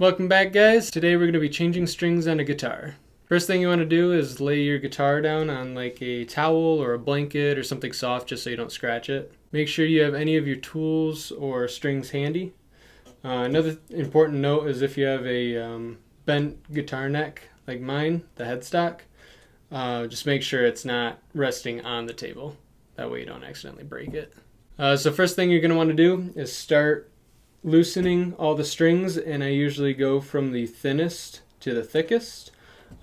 Welcome back, guys. Today we're going to be changing strings on a guitar. First thing you want to do is lay your guitar down on like a towel or a blanket or something soft just so you don't scratch it. Make sure you have any of your tools or strings handy. Another important note is if you have a bent guitar neck like mine, the headstock, just make sure it's not resting on the table. That way you don't accidentally break it. So first thing you're going to want to do is start loosening all the strings, and I usually go from the thinnest to the thickest.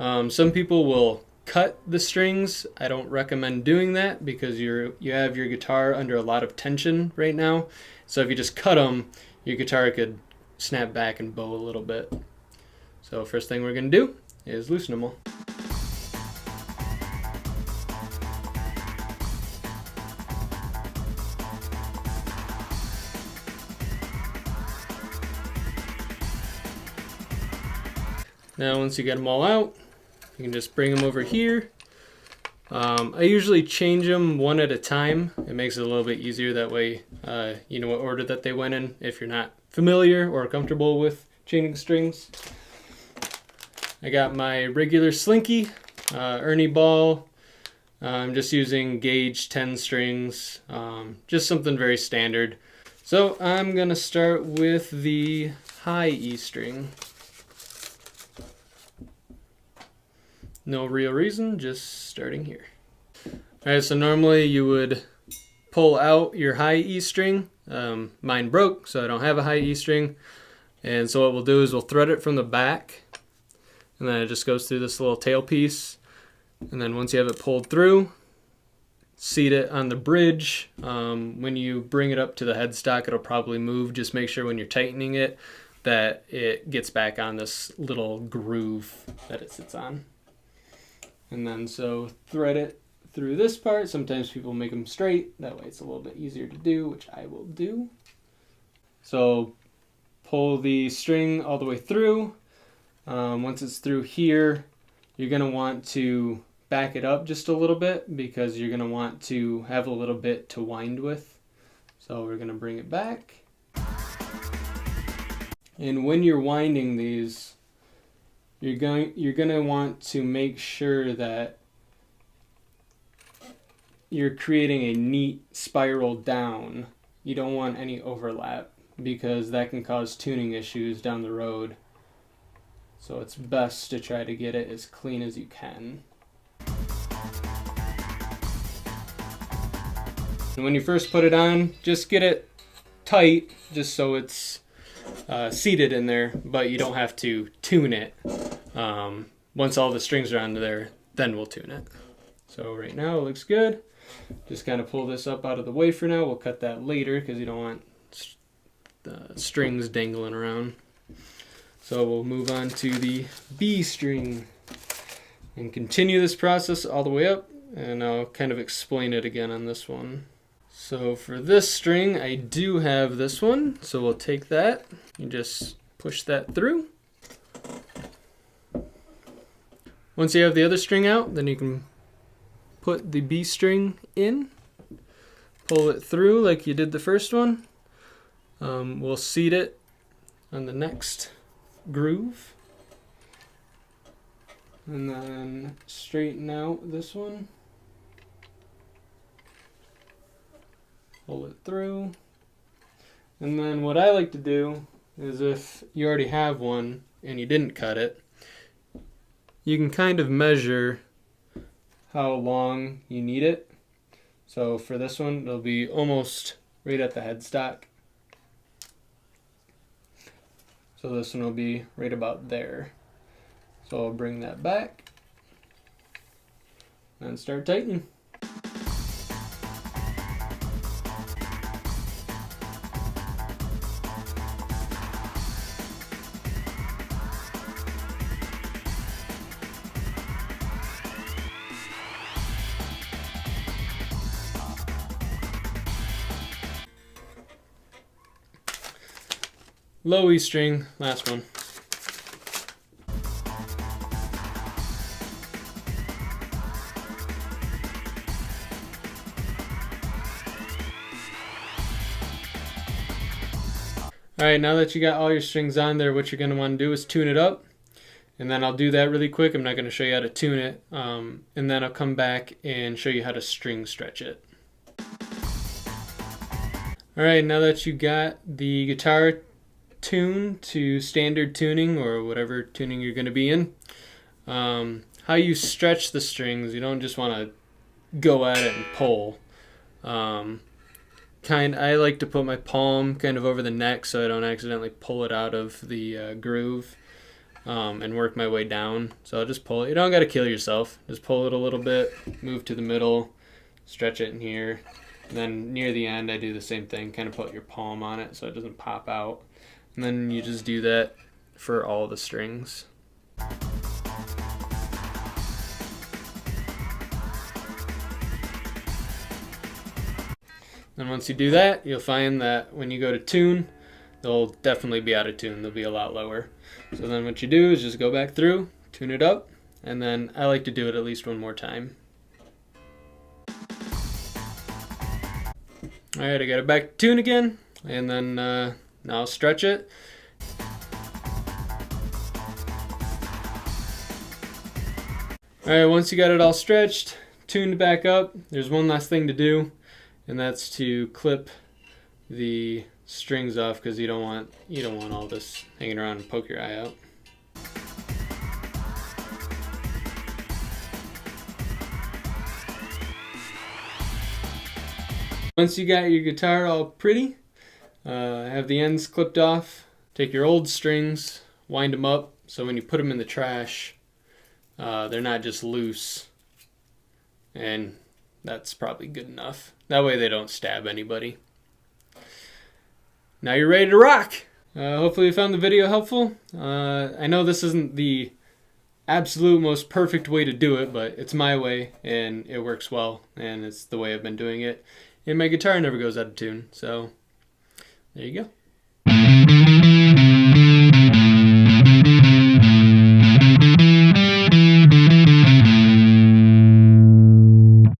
Some people will cut the strings. I don't recommend doing that because you have your guitar under a lot of tension right now. So if you just cut them, your guitar could snap back and bow a little bit. So first thing we're going to do is loosen them all. Now once you get them all out, you can just bring them over here. I usually change them one at a time. It makes it a little bit easier, that way you know what order that they went in if you're not familiar or comfortable with changing strings. I got my regular slinky, Ernie ball. I'm just using gauge 10 strings, just something very standard. So I'm going to start with the high E string. No real reason, just starting here. Alright, so normally you would pull out your high E string. Mine broke, so I don't have a high E string. And so what we'll do is we'll thread it from the back, and then it just goes through this little tail piece. And then once you have it pulled through, seat it on the bridge. When you bring it up to the headstock, it'll probably move. Just make sure when you're tightening it that it gets back on this little groove that it sits on. And then so thread it through this part. Sometimes people make them straight. That way it's a little bit easier to do, which I will do. So pull the string all the way through. Once it's through here, you're going to want to back it up just a little bit because you're going to want to have a little bit to wind with. So we're going to bring it back. And when you're winding these, you're going to want to make sure that you're creating a neat spiral down. You don't want any overlap because that can cause tuning issues down the road. So it's best to try to get it as clean as you can. And when you first put it on, just get it tight just so it's seated in there, but you don't have to tune it. Once all the strings are on there, then we'll tune it. So right now it looks good. Just kind of pull this up out of the way for now. We'll cut that later because you don't want the strings dangling around. So we'll move on to the B string and continue this process all the way up, and I'll kind of explain it again on this one. So for this string, I do have this one, so we'll take that and just push that through. Once you have the other string out, then you can put the B string in, pull it through like you did the first one. We'll seat it on the next groove, and then straighten out this one. Pull it through. And then what I like to do is if you already have one and you didn't cut it, you can kind of measure how long you need it. So for this one, it'll be almost right at the headstock. So this one will be right about there. So I'll bring that back and start tightening. Low E string, last one. Alright, now that you got all your strings on there, what you're going to want to do is tune it up. And then I'll do that really quick. I'm not going to show you how to tune it. And then I'll come back and show you how to string stretch it. Alright, now that you got the guitar tuned to standard tuning or whatever tuning you're going to be in, how you stretch the strings, you don't just want to go at it and pull. I like to put my palm kind of over the neck so I don't accidentally pull it out of the groove, and work my way down. So I'll just pull it. You don't got to kill yourself. Just pull it a little bit, move to the middle, stretch it in here. And then near the end I do the same thing, kind of put your palm on it so it doesn't pop out. And then you just do that for all the strings. And once you do that, you'll find that when you go to tune, they'll definitely be out of tune. They'll be a lot lower. So then what you do is just go back through, tune it up, and then I like to do it at least one more time. Alright, I got it back to tune again, and then now I'll stretch it. Alright, once you got it all stretched, tuned back up, there's one last thing to do. And that's to clip the strings off because you don't want all this hanging around and poke your eye out. Once you got your guitar all pretty, have the ends clipped off, take your old strings, wind them up so when you put them in the trash, they're not just loose. And that's probably good enough. That way they don't stab anybody. Now you're ready to rock! Hopefully you found the video helpful. I know this isn't the absolute most perfect way to do it, but it's my way and it works well, and it's the way I've been doing it. And my guitar never goes out of tune, so there you go.